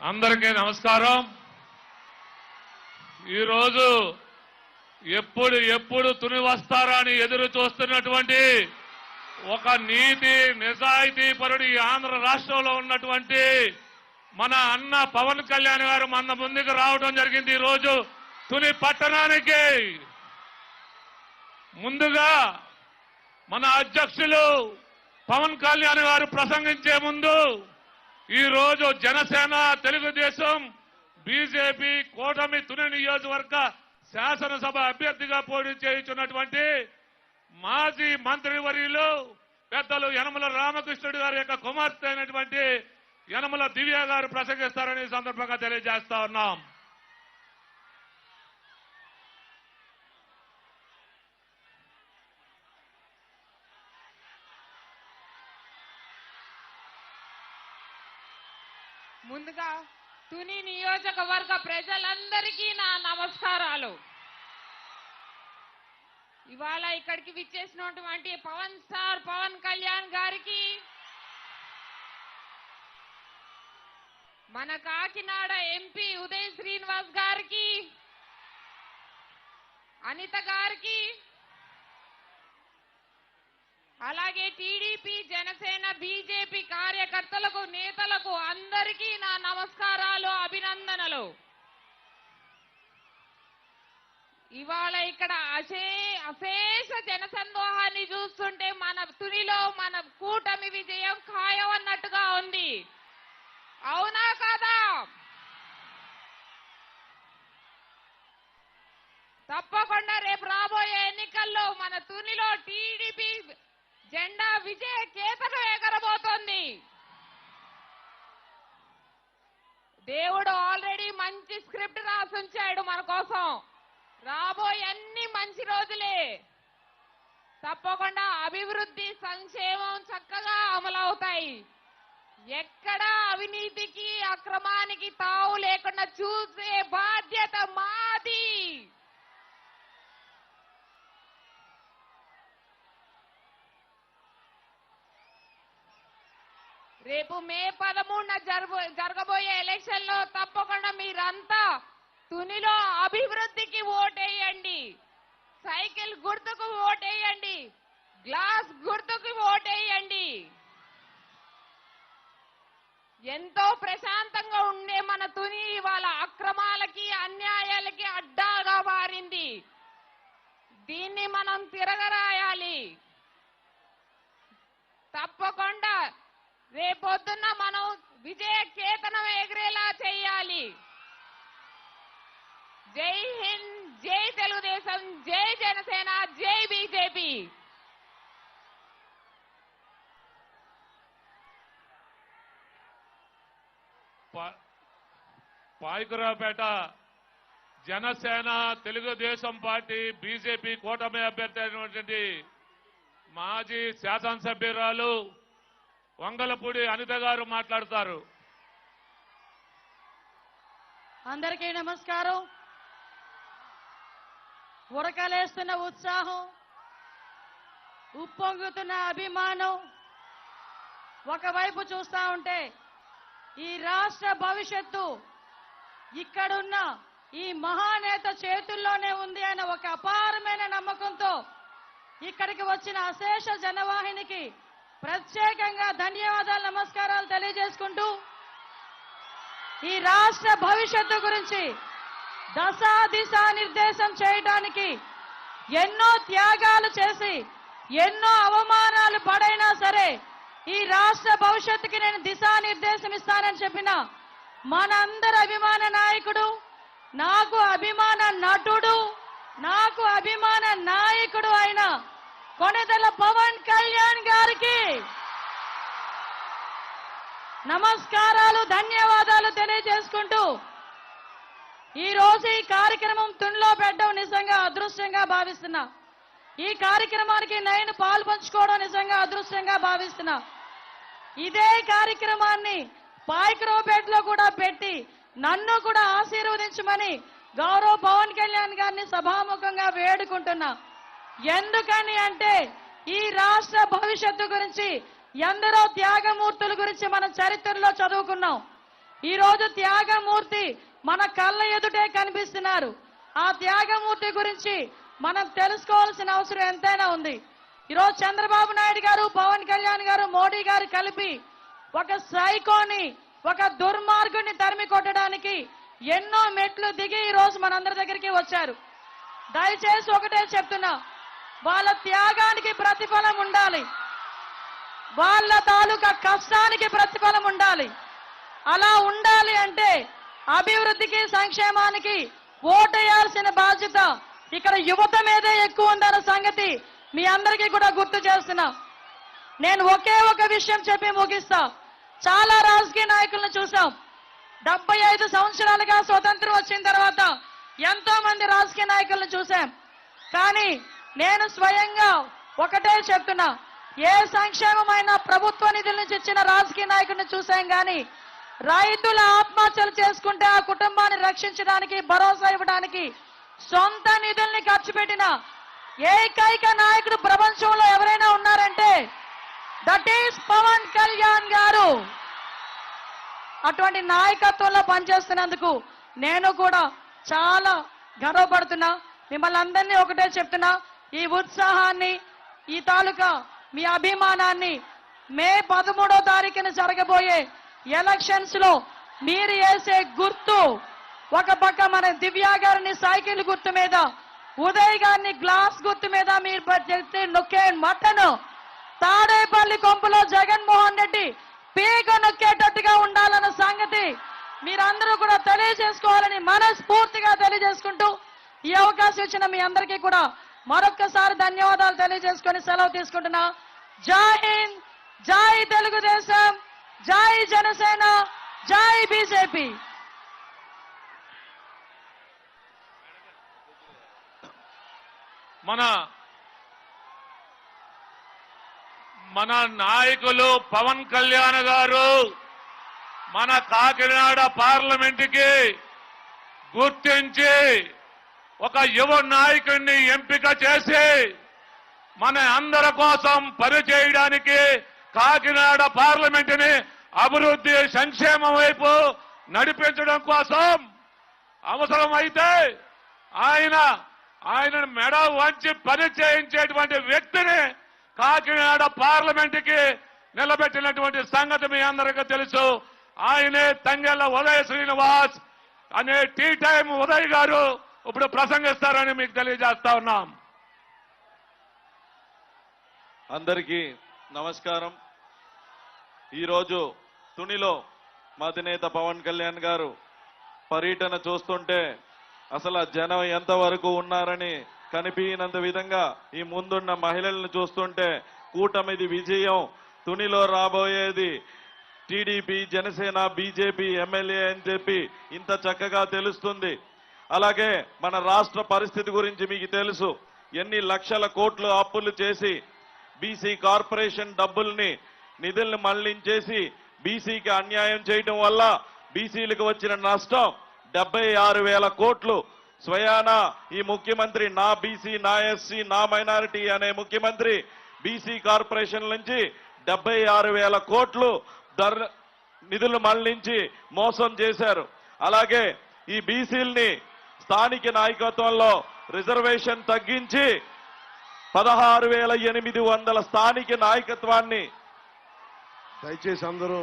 అందరికీ నమస్కారం। ఈ రోజు ఎప్పుడు తుని వస్తారా అని ఎదురు చూస్తున్నటువంటి ఒక నీతి నిజాయితీ పరుడు ఈ ఆంధ్ర రాష్ట్రంలో ఉన్నటువంటి మన అన్న పవన్ కళ్యాణ్ గారు మన ముందుకు రావడం జరిగింది। ఈ రోజు తుని పట్టణానికి ముందుగా మన అధ్యక్షులు పవన్ కళ్యాణ్ గారు ప్రసంగించే ముందు ఈ రోజు జనసేన తెలుగుదేశం బీజేపీ కూటమి తుని నియోజకవర్గ శాసనసభ అభ్యర్థిగా పోటీ చేయుచున్నటువంటి మాజీ మంత్రివర్యులు పెద్దలు యనమల రామకృష్ణుడు గారి యొక్క కుమార్తె అయినటువంటి యనమల దివ్య గారు ప్రసంగిస్తారని సందర్భంగా తెలియజేస్తా ఉన్నాం। ముందుగా తుని నియోజకవర్గ ప్రజలందరికీ నా నమస్కారాలు। ఇవాళ ఇక్కడికి విచ్చేసినటువంటి పవన్ స్టార్ పవన్ కళ్యాణ్ గారికి, మన కాకినాడ ఎంపీ ఉదయ్ శ్రీనివాస్ గారికి, అనిత గారికి, అలాగే టీడీపీ జనసేన బీజేపీ కార్యకర్తలకు నేతలకు అందరికీ నా నమస్కారాలు, అభినందనలు। ఇవాళ ఇక్కడ అశేష జనసందోహాన్ని చూస్తుంటే మన తునిలో మన కూటమి విజయం ఖాయం అన్నట్టుగా ఉంది। అవునా కాదా? తప్పకుండా రేపు రాబోయే ఎన్నికల్లో మన తునిలో టీడీపీ జెండా విజయ కేతను ఎగరబోతోంది। దేవుడు ఆల్రెడీ మంచి స్క్రిప్ట్ రాసుంచాడు మన కోసం। రాబోయే అన్ని మంచి రోజులే। తప్పకుండా అభివృద్ధి సంక్షేమం చక్కగా అమలవుతాయి। ఎక్కడా అవినీతికి అక్రమానికి తావు లేకుండా చూసే బాధ్యత మాది। రేపు మే 13న జరగబోయే ఎలక్షన్ లో తప్పకుండా మీరంతా తునిలో అభివృద్ధికి ఓటేయండి, సైకిల్ గుర్తుకు ఓటేయండి, గ్లాస్ గుర్తుకు ఓటేయండి। ఎంతో ప్రశాంతంగా ఉండే మన తుని ఇవాళ అక్రమాలకి అన్యాయాలకి అడ్డాగా మారింది। దీన్ని మనం తిరగరాయాలి। తప్పకుండా రేపొద్దున్న మనం విజయ కేతనం ఎగిరేలా చేయాలి। జై హింద్, జై తెలుగుదేశం, జై జనసేన, జై BJP. Payakaraopeta Janasena Telugu Desam party BJP కూటమి అభ్యర్థి అయినటువంటి మాజీ శాసనసభ్యురాలు వంగలపూడి అనిత గారు మాట్లాడతారు। అందరికీ నమస్కారం। ఉరకలేస్తున్న ఉత్సాహం, ఉప్పొంగుతున్న అభిమానం ఒకవైపు చూస్తా ఉంటే ఈ రాష్ట్ర భవిష్యత్తు ఇక్కడున్న ఈ మహానేత చేతుల్లోనే ఉంది అనే ఒక అపారమైన నమ్మకంతో ఇక్కడికి వచ్చిన అశేష జనవాహినికి ప్రత్యేకంగా ధన్యవాదాలు, నమస్కారాలు తెలియజేసుకుంటూ ఈ రాష్ట్ర భవిష్యత్తు గురించి దశ నిర్దేశం చేయడానికి ఎన్నో త్యాగాలు చేసి ఎన్నో అవమానాలు పడైనా సరే ఈ రాష్ట్ర భవిష్యత్తుకి నేను దిశానిర్దేశం ఇస్తానని చెప్పిన మనందరి అభిమాన నాయకుడు, నాకు అభిమాన నటుడు, నాకు అభిమాన నాయకుడు అయిన కొణిదెల పవన్ కళ్యాణ్ గారికి నమస్కారాలు, ధన్యవాదాలు తెలియజేసుకుంటూ ఈ రోజు ఈ కార్యక్రమం తునిలో పెట్టడం నిజంగా అదృష్టంగా భావిస్తున్నా। ఈ కార్యక్రమానికి నేను పాల్పంచుకోవడం నిజంగా అదృష్టంగా భావిస్తున్నా। ఇదే కార్యక్రమాన్ని పాయకరావుపేటలో కూడా పెట్టి నన్ను కూడా ఆశీర్వదించమని గౌరవ పవన్ కళ్యాణ్ గారిని సభాముఖంగా వేడుకుంటున్నా। ఎందుకని అంటే ఈ రాష్ట్ర భవిష్యత్తు గురించి ఎందరో త్యాగమూర్తుల గురించి మన చరిత్రలో చదువుకున్నాం। ఈ రోజు త్యాగమూర్తి మన కళ్ళ ఎదుటే కనిపిస్తున్నారు. ఆ త్యాగమూర్తి గురించి మనం తెలుసుకోవాల్సిన అవసరం ఎంతైనా ఉంది. ఈరోజు చంద్రబాబు నాయుడు గారు, పవన్ కళ్యాణ్ గారు, మోడీ గారు కలిపి ఒక సైకోని, ఒక దుర్మార్గుని తరిమి కొట్టడానికి ఎన్నో మెట్లు దిగి ఈ రోజు మనందరి దగ్గరికి వచ్చారు. దయచేసి ఒకటే చెప్తున్నా, వాళ్ళ త్యాగానికి ప్రతిఫలం ఉండాలి, వాళ్ళ తాలూకా కష్టానికి ప్రతిఫలం ఉండాలి. అలా ఉండాలి అంటే అభివృద్ధికి, సంక్షేమానికి ఓటేయాల్సిన బాధ్యత ఇక్కడ యువత మీదే ఎక్కువ ఉందన్న సంగతి మీ అందరికీ కూడా గుర్తు చేస్తున్నా. నేను ఒకే ఒక విషయం చెప్పి ముగిస్తా. చాలా రాజకీయ నాయకులను చూసాం. 75 సంవత్సరాలుగా స్వతంత్రం వచ్చిన తర్వాత ఎంతో మంది రాజకీయ నాయకులను చూశాం. కానీ నేను స్వయంగా ఒకటే చెప్తున్నా, ఏ సంక్షేమమైన ప్రభుత్వ నిధుల నుంచి ఇచ్చిన రాజకీయ నాయకుడిని చూశాం. కానీ రైతుల ఆత్మహత్యలు చేసుకుంటే ఆ కుటుంబాన్ని రక్షించడానికి, భరోసా ఇవ్వడానికి సొంత నిధుల్ని ఖర్చు పెట్టిన ఏకైక నాయకుడు ప్రపంచంలో ఎవరైనా ఉన్నారంటే దట్ ఈస్ పవన్ కళ్యాణ్ గారు. అటువంటి నాయకత్వంలో పనిచేస్తున్నందుకు నేను కూడా చాలా గర్వపడుతున్నా. మిమ్మల్ని అందరినీ ఒకటే చెప్తున్నా, ఈ ఉత్సాహాన్ని, ఈ తాలూకా మీ అభిమానాన్ని మే 13వ తారీఖున జరగబోయే ఎలక్షన్స్ లో మీరు వేసే గుర్తు, ఒక పక్క మన దివ్య గారిని సైకిల్ గుర్తు మీద, ఉదయ్ గారిని గ్లాస్ గుర్తు మీద మీరు నొక్కే మటను, తాడేపల్లి కొంపులో జగన్మోహన్ రెడ్డి పీక నొక్కేటట్టుగా ఉండాలన్న సంగతి మీరందరూ కూడా తెలియజేసుకోవాలని మనస్ఫూర్తిగా తెలియజేసుకుంటూ ఈ అవకాశం ఇచ్చిన మీ అందరికీ కూడా మరొక్కసారి ధన్యవాదాలు తెలియజేసుకొని సెలవు తీసుకుంటున్నా. జై హింద్, జై తెలుగుదేశం, జై జనసేన, జై బీజేపీ. మన నాయకులు పవన్ కళ్యాణ్ గారు మన కాకినాడ పార్లమెంటుకి గుర్తించి ఒక యువ నాయకుడిని ఎంపిక చేసి మన అందరి కోసం పనిచేయడానికి, కాకినాడ పార్లమెంటుని అభివృద్ధి, సంక్షేమం వైపు నడిపించడం కోసం అవసరమైతే ఆయన మెడ వంచి పని చేయించేటువంటి వ్యక్తిని కాకినాడ పార్లమెంటుకి నిలబెట్టినటువంటి సంగతి మీ అందరికీ తెలుసు. ఆయనే తంగెళ్ల ఉదయ శ్రీనివాస్ అనే టీ టైం ఉదయ్ గారు ఇప్పుడు ప్రసంగిస్తారని మీకు తెలియజేస్తా ఉన్నాం. అందరికీ నమస్కారం. ఈరోజు తునిలో మా అధినేత పవన్ కళ్యాణ్ గారు పర్యటన చూస్తుంటే అసలు ఆ జనం ఎంతవరకు ఉన్నారని కనిపించినంత విధంగా ఈ ముందున్న మహిళలను చూస్తుంటే కూటమిది విజయం, తునిలో రాబోయేది టీడీపీ, జనసేన, బీజేపీ ఎమ్మెల్యే అని చెప్పి ఇంత చక్కగా తెలుస్తుంది. అలాగే మన రాష్ట్ర పరిస్థితి గురించి మీకు తెలుసు. ఎన్ని లక్షల కోట్లు అప్పులు చేసి బీసీ కార్పొరేషన్ డబ్బుల్ని, నిధుల్ని మళ్లించేసి బీసీకి అన్యాయం చేయడం వల్ల బీసీలకు వచ్చిన నష్టం 76,000 కోట్లు. స్వయాన ఈ ముఖ్యమంత్రి నా బీసీ, నా ఎస్సీ, నా మైనారిటీ అనే ముఖ్యమంత్రి బీసీ కార్పొరేషన్ నుంచి 76,000 కోట్లు నిధులు మళ్లించి మోసం చేశారు. అలాగే ఈ బీసీల్ని స్థానిక నాయకత్వంలో రిజర్వేషన్ తగ్గించి 16,800 స్థానిక నాయకత్వాన్ని. దయచేసి అందరూ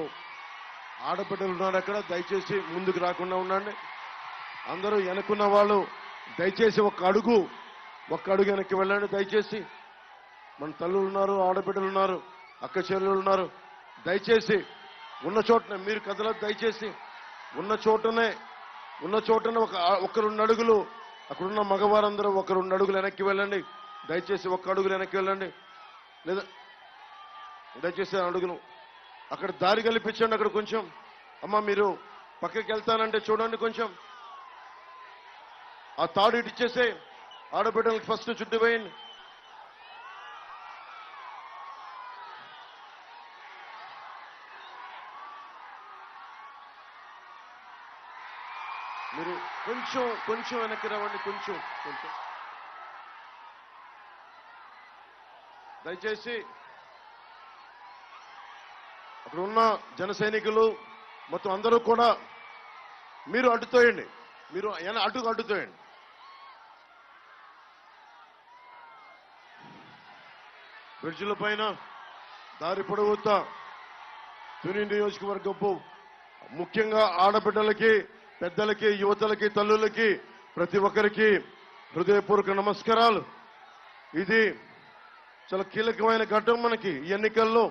ఆడబిడ్డలు ఉన్నారు అక్కడ, దయచేసి ముందుకు రాకుండా ఉండండి. అందరూ వెనుకున్న వాళ్ళు దయచేసి ఒక్క అడుగు వెనక్కి వెళ్ళండి. దయచేసి మన తల్లులు ఉన్నారు, ఆడబిడ్డలు ఉన్నారు, అక్క చెల్లెలు ఉన్నారు. దయచేసి ఉన్న చోటనే మీరు కదలదు. దయచేసి ఉన్న చోటనే ఒక 2 అడుగులు, అక్కడున్న మగవారందరూ ఒక 2 అడుగులు వెనక్కి వెళ్ళండి. దయచేసి ఒక్క అడుగు వెనక్కి వెళ్ళండి. లేదా దయచేసి అడుగును అక్కడ దారి కల్పించండి. అక్కడ కొంచెం అమ్మ మీరు పక్కకి వెళ్తానంటే చూడండి, కొంచెం ఆ తాడు ఇటు ఇచ్చేసే. ఆడబిడ్డలకు ఫస్ట్ చుట్టూ వేయండి. మీరు కొంచెం వెనక్కి రావండి. కొంచెం దయచేసి అక్కడ ఉన్న జన సైనికులు, మొత్తం అందరూ కూడా మీరు అడ్డుతోయండి, మీరు అడ్డుతోయండి. బ్రిడ్జిల పైన దారి పొడవుతా తుని నియోజకవర్గపు ముఖ్యంగా ఆడబిడ్డలకి, పెద్దలకి, యువతలకి, తల్లులకి, ప్రతి ఒక్కరికి హృదయపూర్వక నమస్కారాలు. ఇది చాలా కీలకమైన ఘట్టం మనకి ఈ ఎన్నికల్లో.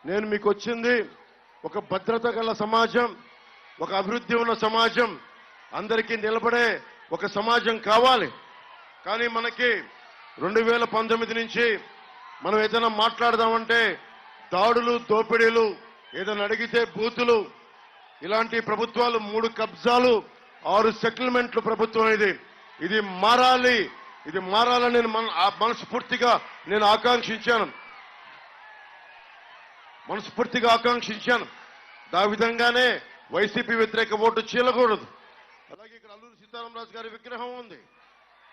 నేను మీకు వచ్చింది ఒక భద్రత గల సమాజం, ఒక అభివృద్ధి ఉన్న సమాజం, అందరికీ నిలబడే ఒక సమాజం కావాలి. కానీ మనకి 2019 నుంచి మనం ఏదైనా మాట్లాడదామంటే దాడులు, దోపిడీలు, ఏదైనా అడిగితే బూతులు, ఇలాంటి ప్రభుత్వాలు, 3 కబ్జాలు, 6 సెటిల్మెంట్లు ప్రభుత్వం ఇది మారాలి. ఇది మారాలని మనస్ఫూర్తిగా నేను ఆకాంక్షించాను. ఆ విధంగానే వైసీపీ వ్యతిరేక ఓటు చీలకూడదు. అలాగే ఇక్కడ అల్లూరి సీతారామరాజు గారి విగ్రహం ఉంది.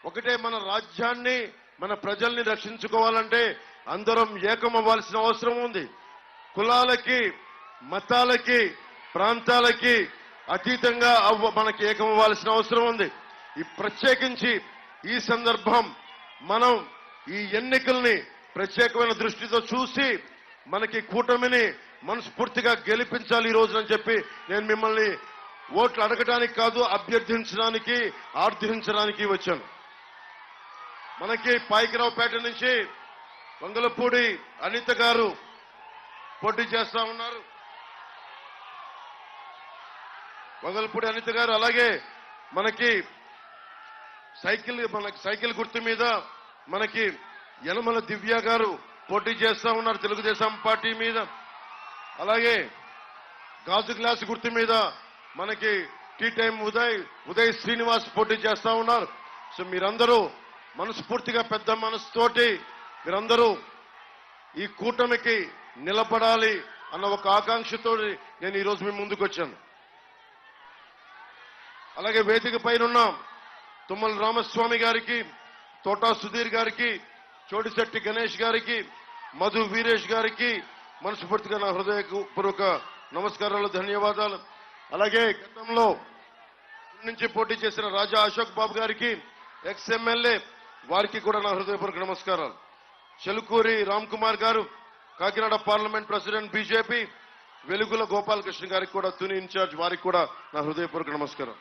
ఒకటే, మన రాజ్యాన్ని, మన ప్రజల్ని రక్షించుకోవాలంటే అందరం ఏకమవ్వాల్సిన అవసరం ఉంది. కులాలకి, మతాలకి, ప్రాంతాలకి అతీతంగా మనకి ఏకమవ్వాల్సిన అవసరం ఉంది. ఈ ప్రత్యేకించి ఈ సందర్భం మనం ఈ ఎన్నికల్ని ప్రత్యేకమైన దృష్టితో చూసి మనకి కూటమిని మనస్ఫూర్తిగా గెలిపించాలి ఈ రోజునని చెప్పి నేను మిమ్మల్ని ఓట్లు అడగడానికి కాదు, అభ్యర్థించడానికి, ఆర్థించడానికి వచ్చాను. మనకి పాయకరావుపేట నుంచి వంగలపూడి అనిత గారు పోటీ చేస్తా ఉన్నారు. వంగలపూడి అనిత గారు, అలాగే మనకి సైకిల్ గుర్తు మీద మనకి యనమల దివ్య గారు పోటీ చేస్తా ఉన్నారు తెలుగుదేశం పార్టీ మీద. అలాగే గాజు గ్లాస్ గుర్తు మీద మనకి టీ టైం ఉదయ్ శ్రీనివాస్ పోటీ చేస్తా ఉన్నారు. సో మీరందరూ మనస్ఫూర్తిగా పెద్ద మనసుతోటి మీరందరూ ఈ కూటమికి నిలబడాలి అన్న ఒక ఆకాంక్షతో నేను ఈరోజు మీ ముందుకు వచ్చాను. అలాగే వేదిక పైన తుమ్మల రామస్వామి గారికి, తోటా సుధీర్ గారికి, చోటిశెట్టి గణేష్ గారికి, మధు వీరేష్ గారికి మనస్ఫూర్తిగా నా హృదయపూర్వక నమస్కారాలు, ధన్యవాదాలు. అలాగే గతంలో నుంచి పోటీ చేసిన రాజా అశోక్ బాబు గారికి, ఎక్స్ఎమ్మెల్యే, వారికి కూడా నా హృదయపూర్వక నమస్కారాలు. చెలుకూరి రామ్ కుమార్ గారు, కాకినాడ పార్లమెంట్ ప్రెసిడెంట్ బీజేపీ, వెలుగుల గోపాలకృష్ణ గారికి కూడా, తుని ఇన్ఛార్జ్, వారికి కూడా నా హృదయపూర్వక నమస్కారం.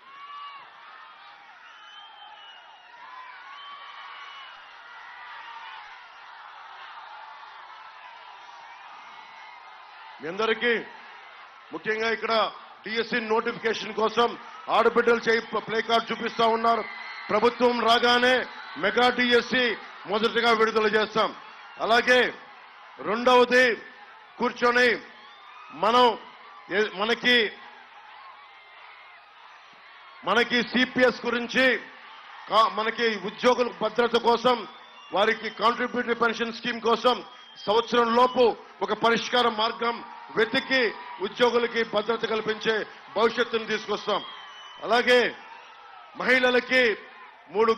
మీ అందరికీ ముఖ్యంగా ఇక్కడ డిఎస్సి నోటిఫికేషన్ కోసం ఆడబిడ్డలు ప్లే కార్డ్ చూపిస్తా ఉన్నారు. ప్రభుత్వం రాగానే మెగా డిఎస్సి మొదటగా విడుదల చేస్తాం. అలాగే రెండవది కూర్చొని మనకి సిపిఎస్ గురించి, మనకి ఉద్యోగుల భద్రత కోసం, వారికి కాంట్రిబ్యూటరీ పెన్షన్ స్కీమ్ కోసం సంవత్సరం లోపు ఒక పరిష్కార మార్గం వెతికి ఉద్యోగులకి భద్రత కల్పించే భవిష్యత్తును తీసుకొస్తాం. అలాగే మహిళలకి 3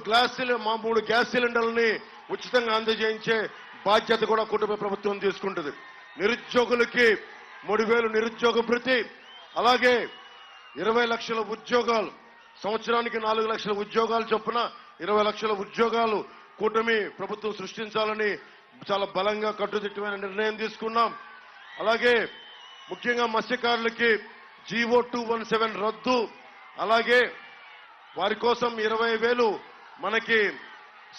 గ్యాస్ సిలిండర్లని ఉచితంగా అందజేయించే బాధ్యత కూడా కుటుంబ ప్రభుత్వం తీసుకుంటుంది. నిరుద్యోగులకి 3,000 నిరుద్యోగ భృతి, అలాగే 20 లక్షల ఉద్యోగాలు, సంవత్సరానికి 4 లక్షల ఉద్యోగాలు చొప్పున 20 లక్షల ఉద్యోగాలు కూటమి ప్రభుత్వం సృష్టించాలని చాలా బలంగా కట్టుదిట్టమైన నిర్ణయం తీసుకున్నాం. అలాగే ముఖ్యంగా మత్స్యకారులకి జీవో 217 రద్దు, అలాగే వారి కోసం 20,000 మనకి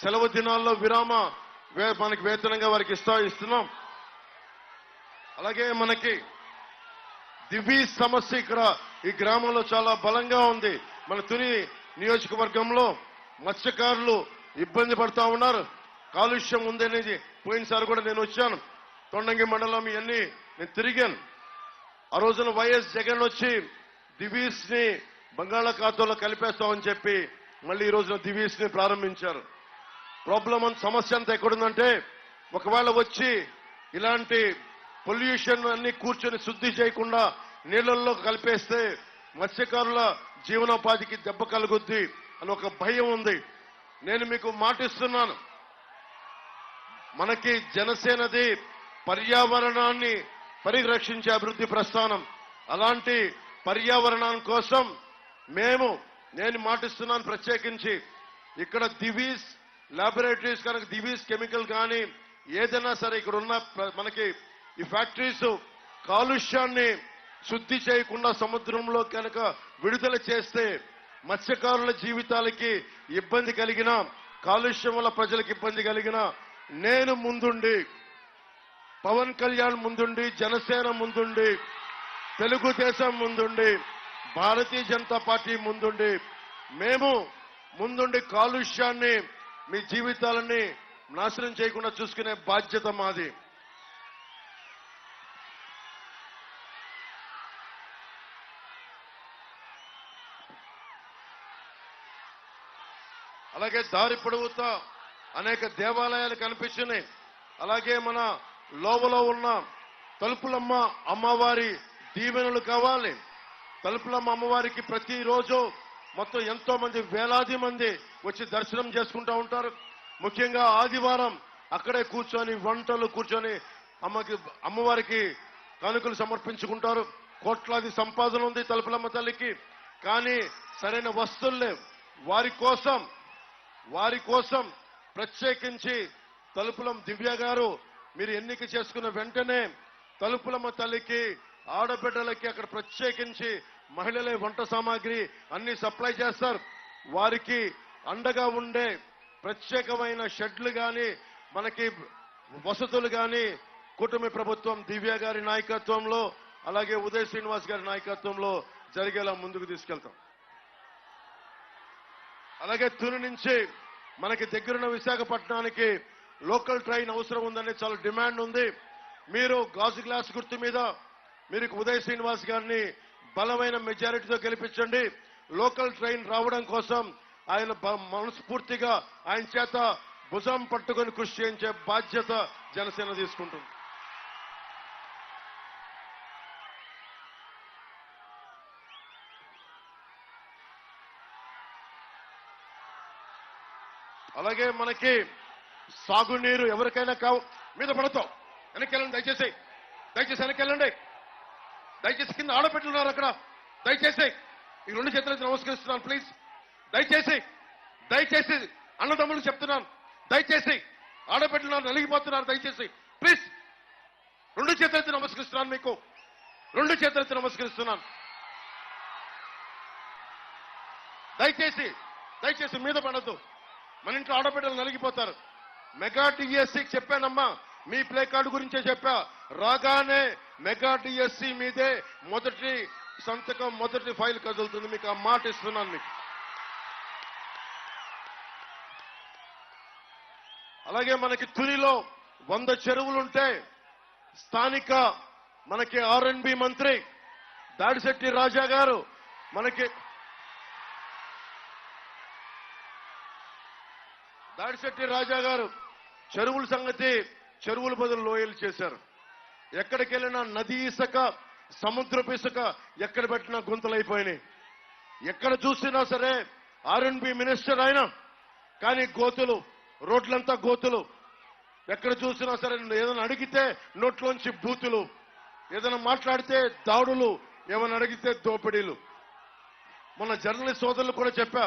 సెలవు దినాల్లో మనకి వేతనంగా వారికి ఇస్తున్నాం. అలాగే మనకి దివీ సమస్య ఇక్కడ ఈ గ్రామంలో చాలా బలంగా ఉంది. మన తుని నియోజకవర్గంలో మత్స్యకారులు ఇబ్బంది పడతా ఉన్నారు. కాలుష్యం ఉందనేది పోయినసారి కూడా నేను వచ్చాను. తొండంగి మండలం ఇవన్నీ నేను తిరిగాను. ఆ రోజున వైఎస్ జగన్ వచ్చి దివీస్ ని బంగాళాఖాతంలో కలిపేస్తామని చెప్పి మళ్ళీ ఈ రోజున దివీస్ ని ప్రారంభించారు. సమస్య అంతా ఎక్కడుందంటే, ఒకవేళ వచ్చి ఇలాంటి పొల్యూషన్ అన్ని కూర్చొని శుద్ధి చేయకుండా నీళ్లలో కలిపేస్తే మత్స్యకారుల జీవనోపాధికి దెబ్బ కలుగుద్ది అని ఒక భయం ఉంది. నేను మీకు మాటిస్తున్నాను, మనకి జనసేనది పర్యావరణాన్ని పరిరక్షించే అభివృద్ధి ప్రస్థానం. అలాంటి పర్యావరణం కోసం నేను మాటిస్తున్నాను ప్రత్యేకించి ఇక్కడ దివీస్ ల్యాబొరేటరీస్ కనుక దివీస్ కెమికల్ కానీ ఏదైనా సరే ఇక్కడ ఉన్న మనకి ఈ ఫ్యాక్టరీస్ కాలుష్యాన్ని శుద్ధి చేయకుండా సముద్రంలో కనుక విడుదల చేస్తే మత్స్యకారుల జీవితాలకి ఇబ్బంది కలిగిన కాలుష్యం వల్ల ప్రజలకు ఇబ్బంది కలిగిన నేను ముందుండి పవన్ కళ్యాణ్ ముందుండి జనసేన ముందుండి తెలుగుదేశం ముందుండి భారతీయ జనతా పార్టీ ముందుండి మేము ముందుండి కాలుష్యాన్ని మీ జీవితాలని నాశనం చేయకుండా చూసుకునే బాధ్యత మాది. అలాగే దారి పొడవుతా అనేక దేవాలయాలు కనిపిస్తున్నాయి. అలాగే మన లోవలో ఉన్న తలుపులమ్మ అమ్మవారి దీవెనలు కావాలి. తలుపులమ్మ అమ్మవారికి ప్రతిరోజు మొత్తం ఎంతో మంది వేలాది మంది వచ్చి దర్శనం చేసుకుంటూ ఉంటారు. ముఖ్యంగా ఆదివారం అక్కడే కూర్చొని వంటలు కూర్చొని అమ్మవారికి కానుకలు సమర్పించుకుంటారు. కోట్లాది సంపాదన ఉంది తలుపులమ్మ తల్లికి. కానీ సరైన వస్తువులు లేవు. వారి కోసం ప్రత్యేకించి తలుపులం దివ్య గారు మీరు ఎన్నిక చేసుకున్న వెంటనే తలుపులమ్మ తల్లికి ఆడబిడ్డలకి అక్కడ ప్రత్యేకించి మహిళలే వంట సామాగ్రి అన్ని సప్లై చేస్తారు. వారికి అండగా ఉండే ప్రత్యేకమైన షెడ్లు కానీ మనకి వసతులు కానీ కూటమి ప్రభుత్వం దివ్య గారి నాయకత్వంలో అలాగే ఉదయ్ శ్రీనివాస్ గారి నాయకత్వంలో జరిగేలా ముందుకు తీసుకెళ్తాం. అలాగే తుని నుంచి మనకి దగ్గరున్న విశాఖపట్నానికి లోకల్ ట్రైన్ అవసరం ఉందని చాలా డిమాండ్ ఉంది. మీరు గాజు గ్లాస్ గుర్తు మీద మీరు ఉదయ్ శ్రీనివాస్ గారిని బలమైన మెజారిటీతో గెలిపించండి. లోకల్ ట్రైన్ రావడం కోసం ఆయన మనస్ఫూర్తిగా ఆయన చేత భుజం పట్టుకొని కృషి చేయించే బాధ్యత జనసేన తీసుకుంటుంది. అలాగే మనకి సాగునీరు ఎవరికైనా మీద పడతాం. వెనక్కెళ్ళండి దయచేసి వెనక్కెళ్ళండి. దయచేసి కింద ఆడపెట్టున్నారు అక్కడ. దయచేసి ఈ రెండు చేతులైతే నమస్కరిస్తున్నాను. ప్లీజ్ దయచేసి అన్నదమ్ములకు చెప్తున్నాను. దయచేసి ఆడపెట్టున్నారు నలిగిపోతున్నారు. దయచేసి ప్లీజ్ రెండు చేతులైతే నమస్కరిస్తున్నాను. మీకు రెండు చేతులైతే నమస్కరిస్తున్నాను. దయచేసి మీద పడద్దు. మన ఇంట్లో ఆడబిడ్డలు నలిగిపోతారు. మెగా డిఎస్సి చెప్పానమ్మా, మీ ప్లే కార్డు గురించే చెప్పా. రాగానే మెగా డిఎస్సి మీదే మొదటి సంతకం మొదటి ఫైల్ కదులుతుంది. మీకు ఆ మాట ఇస్తున్నాను. మీకు అలాగే మనకి తునిలో 100 చెరువులుంటే స్థానిక మనకి R&B మంత్రి దాడిశెట్టి రాజా గారు చెరువుల సంగతి చెరువుల బదులు లోయలు చేశారు. ఎక్కడికి వెళ్ళినా నది ఇసుక సముద్రపు ఇసుక ఎక్కడ పెట్టినా గుంతలైపోయినాయి. ఎక్కడ చూసినా సరే R&B మినిస్టర్ ఆయన కానీ గోతులు, రోడ్లంతా గోతులు. ఎక్కడ చూసినా సరే ఏదైనా అడిగితే నోట్లోంచి బూతులు, ఏదైనా మాట్లాడితే దాడులు, ఏమైనా అడిగితే దోపిడీలు. మొన్న జర్నలిస్ట్ సోదరులు కూడా చెప్పా,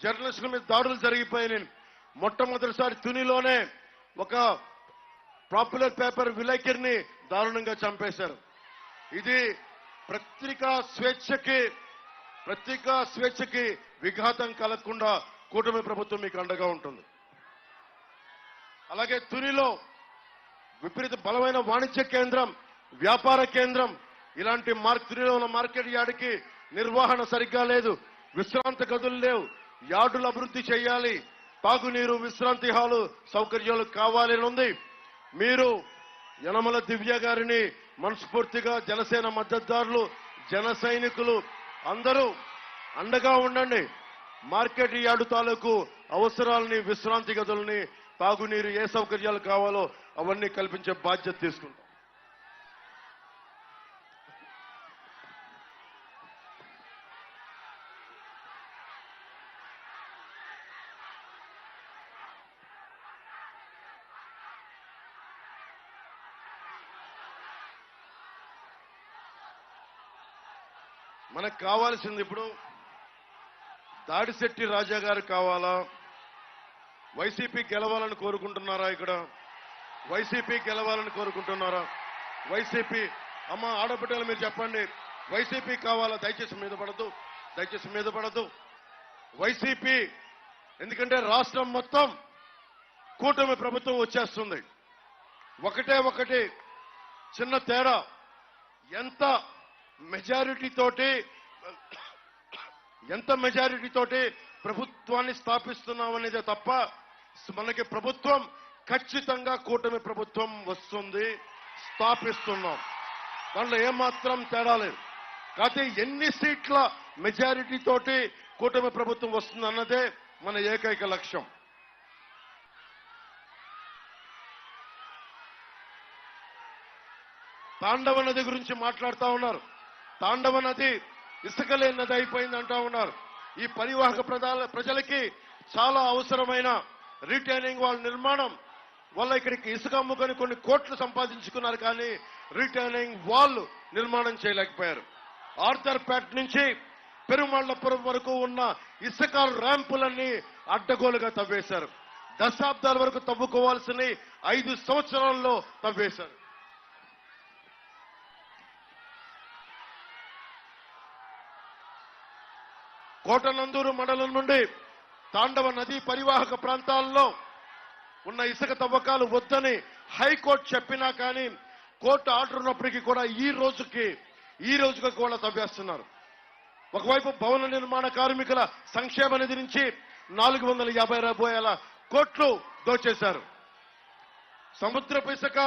జర్నలిస్టుల మీద దాడులు జరిగిపోయినాయి. మొట్టమొదటిసారి తునిలోనే ఒక పాపులర్ పేపర్ విలేకరిని దారుణంగా చంపేశారు. ఇది పత్రికా స్వేచ్ఛకి విఘాతం కలగకుండా కూటమి ప్రభుత్వం మీకు అండగా ఉంటుంది. అలాగే తునిలో విపరీత బలమైన వాణిజ్య కేంద్రం, వ్యాపార కేంద్రం, ఇలాంటి తునిలో ఉన్న మార్కెట్ యార్డుకి నిర్వహణ సరిగ్గా లేదు. విశ్రాంతి గదులు లేవు. యార్డులు అభివృద్ధి చేయాలి. తాగునీరు, విశ్రాంతి హాలు సౌకర్యాలు కావాలని ఉంది. మీరు యనమల దివ్య గారిని మనస్ఫూర్తిగా జనసేన మద్దతుదారులు, జన సైనికులు అందరూ అండగా ఉండండి. మార్కెట్ యార్డు తాలూకు అవసరాలని, విశ్రాంతి గదులని, తాగునీరు ఏ సౌకర్యాలు కావాలో అవన్నీ కల్పించే బాధ్యత తీసుకుంటాం. మనకు కావాల్సింది ఇప్పుడు దాడిశెట్టి రాజా గారు కావాలా, వైసీపీ గెలవాలని కోరుకుంటున్నారా? ఇక్కడ వైసీపీ గెలవాలని కోరుకుంటున్నారా? వైసీపీ అమ్మ ఆడబిడ్డలు మీరు చెప్పండి, వైసీపీ కావాలా? దయచేసి మీద పడద్దు, దయచేసి మీద పడద్దు. వైసీపీ, ఎందుకంటే రాష్ట్రం మొత్తం కూటమి ప్రభుత్వం వచ్చేస్తుంది. ఒకటి చిన్న తేడా, ఎంత మెజారిటీ తోటి ప్రభుత్వాన్ని స్థాపిస్తున్నామనేదే తప్ప మనకి ప్రభుత్వం ఖచ్చితంగా కూటమి ప్రభుత్వం వస్తుంది, స్థాపిస్తున్నాం. దాంట్లో ఏమాత్రం తేడా లేదు. కాకపోతే ఎన్ని సీట్ల మెజారిటీ తోటి కూటమి ప్రభుత్వం వస్తుంది అన్నదే మన ఏకైక లక్ష్యం. తాండవ నది గురించి మాట్లాడుతూ ఉన్నారు. తాండవ నది ఇసుకలే నది అయిపోయింది అంటా ఉన్నారు. ఈ పరివాహక ప్రజలకి చాలా అవసరమైన రీటైనింగ్ వాల్ నిర్మాణం వల్ల ఇక్కడికి ఇసుక అమ్ముకొని కొన్ని కోట్లు సంపాదించుకున్నారు, కానీ రీటైనింగ్ వాల్ నిర్మాణం చేయలేకపోయారు. ఆర్థర్పేట నుంచి పెరుమాళ్లపురం వరకు ఉన్న ఇసుక ర్యాంపులన్నీ అడ్డగోలుగా తవ్వేశారు. దశాబ్దాల వరకు తవ్వుకోవాల్సిన 5 సంవత్సరాల్లో తవ్వేశారు. కోటనందూరు మండలం నుండి తాండవ నదీ పరివాహక ప్రాంతాల్లో ఉన్న ఇసుక తవ్వకాలు వద్దని హైకోర్టు చెప్పినా కానీ కోర్టు ఆర్డర్ ఉన్నప్పటికీ కూడా ఈ రోజుకి కూడా తవ్వేస్తున్నారు. ఒకవైపు భవన నిర్మాణ కార్మికుల సంక్షేమ నిధి నుంచి 450 కోట్లు దోచేశారు. సముద్రపు ఇసుక,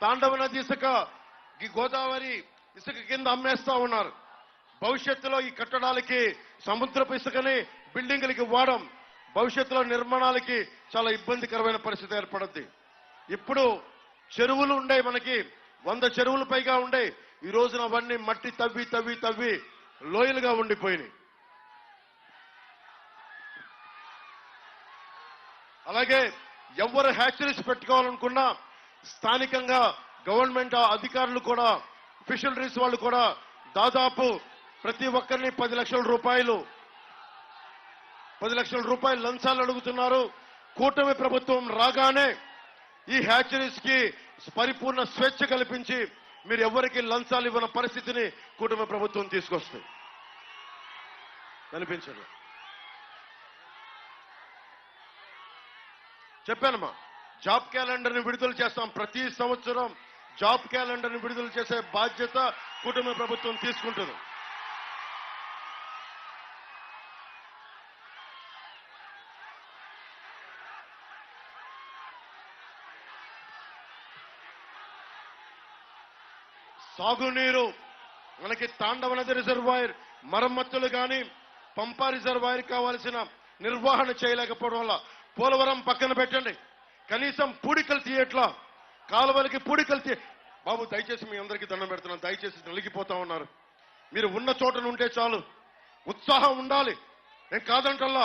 తాండవ నది ఇసుక, ఈ గోదావరి ఇసుక కింద అమ్మేస్తా ఉన్నారు. భవిష్యత్తులో ఈ కట్టడాలకి సముద్రపు ఇసుకని బిల్డింగులకి వాడడం భవిష్యత్తులో నిర్మాణాలకి చాలా ఇబ్బందికరమైన పరిస్థితి ఏర్పడుద్ది. ఇప్పుడు చెరువులు ఉండే, మనకి 100 చెరువులు పైగా ఉండే, ఈ రోజున అవన్నీ మట్టి తవ్వి లోయలుగా ఉండిపోయినాయి. అలాగే ఎవరు హ్యాచరీస్ పెట్టుకోవాలనుకున్నా స్థానికంగా గవర్నమెంట్ అధికారులు కూడా, ఫిషరీస్ వాళ్ళు కూడా దాదాపు ప్రతి ఒక్కరిని 10 లక్షల రూపాయలు లంచాలు అడుగుతున్నారు. కూటమి ప్రభుత్వం రాగానే ఈ హ్యాచరీస్ కి పరిపూర్ణ స్వేచ్ఛ కల్పించి మీరు ఎవరికి లంచాలు ఇవ్వని పరిస్థితిని కూటమి ప్రభుత్వం తీసుకొస్తుంది. కనిపించదు. చెప్పానమ్మా, జాబ్ క్యాలెండర్ని విడుదల చేస్తాం. ప్రతి సంవత్సరం జాబ్ క్యాలెండర్ని విడుదల చేసే బాధ్యత కూటమి ప్రభుత్వం తీసుకుంటుంది. సాగునీరు, మనకి తాండవ నది రిజర్వాయర్ మరమ్మతులు కానీ, పంపా రిజర్వాయర్ కావాల్సిన నిర్వహణ చేయలేకపోవడం వల్ల పోలవరం పక్కన పెట్టండి, కనీసం పూడికలు తీయట్లా, కాలువలకి పూడికలు బాబు దయచేసి మీ అందరికీ దండం పెడుతున్నాను, దయచేసి నలిగిపోతా ఉన్నారు. మీరు ఉన్న చోటను ఉంటే చాలు, ఉత్సాహం ఉండాలి. నేను కాదంటల్లా,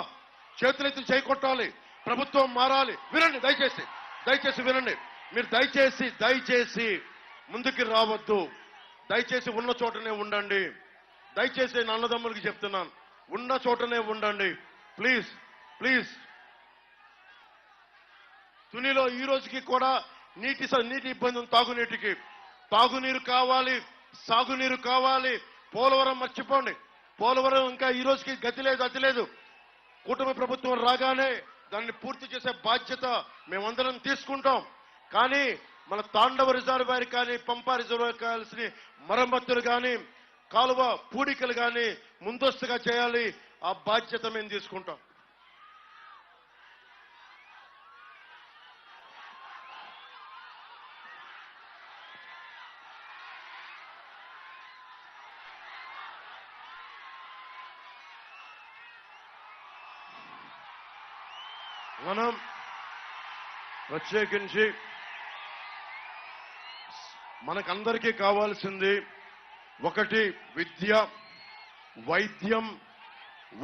చేతులెత్తి చేయకొట్టాలి, ప్రభుత్వం మారాలి. వినండి, దయచేసి వినండి. మీరు దయచేసి ముందుకు రావద్దు. దయచేసి ఉన్న చోటనే ఉండండి. దయచేసి నా అన్నదమ్ములకి చెప్తున్నాను, ఉన్న చోటనే ఉండండి ప్లీజ్. తునిలో ఈ రోజుకి కూడా నీటి ఇబ్బంది ఉంది. తాగునీరు కావాలి, సాగునీరు కావాలి. పోలవరం మర్చిపోండి, పోలవరం ఇంకా ఈ రోజుకి గతి లేదు. కూటమి ప్రభుత్వం రాగానే దాన్ని పూర్తి చేసే బాధ్యత మేమందరం తీసుకుంటాం. కానీ మన తాండవ రిజర్వాయర్ కానీ, పంపా రిజర్వాయర్ కావాల్సిన మరమ్మతులు కానీ, కాలువ పూడికలు కానీ ముందస్తుగా చేయాలి. ఆ బాధ్యత మేము తీసుకుంటాం. మనం ప్రత్యేకించి మనకందరికీ కావాల్సింది ఒకటి విద్య, వైద్యం,